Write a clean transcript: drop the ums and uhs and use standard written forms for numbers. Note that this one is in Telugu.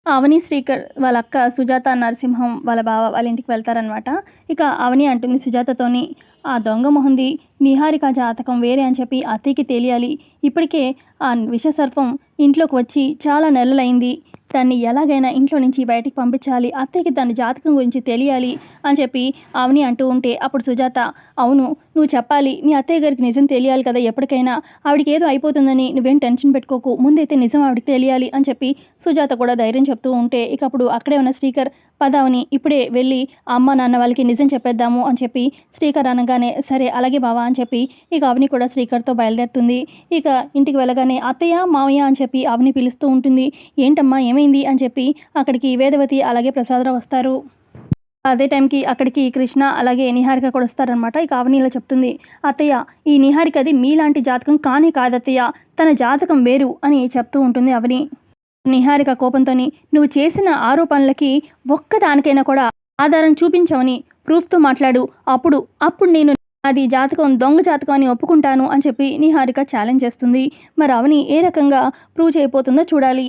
అవని శ్రీకర్ వాళ్ళ అక్క సుజాత నరసింహం వాళ్ళ బావ వాళ్ళ ఇంటికి వెళ్తారనమాట. ఇక అవని అంటుంది సుజాతతోని, "ఆ దొంగ మొహంది నిహారిక జాతకం వేరే అని చెప్పి అత్తయ్యకి తెలియాలి. ఇప్పటికే ఆ విషసర్పం ఇంట్లోకి వచ్చి చాలా నెలలైంది. దాన్ని ఎలాగైనా ఇంట్లో నుంచి బయటికి పంపించాలి. అత్తయ్యకి దాని జాతకం గురించి తెలియాలి" అని చెప్పి అవని అంటూ ఉంటే అప్పుడు సుజాత, "అవును, నువ్వు చెప్పాలి. మీ అత్తయ్య గారికి నిజం తెలియాలి కదా ఎప్పటికైనా. ఆవిడకి ఏదో అయిపోతుందని నువ్వేం టెన్షన్ పెట్టుకోకు. ముందైతే నిజం ఆవిడకి తెలియాలి" అని చెప్పి సుజాత కూడా ధైర్యం చెప్తూ ఉంటే ఇక అప్పుడు అక్కడే ఉన్న శ్రీకర్, "పద అవని, ఇప్పుడే వెళ్ళి అమ్మ నాన్న వాళ్ళకి నిజం చెప్పేద్దాము" అని చెప్పి శ్రీకర్ అనగానే, "సరే అలాగే బావ" అని చెప్పి ఇక అవని కూడా శ్రీకర్తో బయలుదేరుతుంది. ఇక ఇంటికి వెళ్ళగానే అత్తయ్య మావయ్య అని చెప్పి అవని పిలుస్తూ ఉంటుంది. "ఏంటమ్మా ఏమైంది" అని చెప్పి అక్కడికి వేదవతి అలాగే ప్రసాదరావు వస్తారు. అదే టైంకి అక్కడికి కృష్ణ అలాగే నిహారిక కూడా వస్తారనమాట. ఇక అవని ఇలా చెప్తుంది, "అత్తయ్య, ఈ నిహారికది మీలాంటి జాతకం కానే కాదత్తయ్య, తన జాతకం వేరు" అని చెప్తూ ఉంటుంది అవని. నిహారిక కోపంతోని, "నువ్వు చేసిన ఆరోపణలకి ఒక్కదానికైనా కూడా ఆధారం చూపించవని ప్రూఫ్తో మాట్లాడు, అప్పుడు నేను అది జాతకం దొంగ జాతకం అని ఒప్పుకుంటాను" అని చెప్పి నిహారిక ఛాలెంజ్ చేస్తుంది. మరి అవని ఏ రకంగా ప్రూవ్ చేయబోతుందో చూడాలి.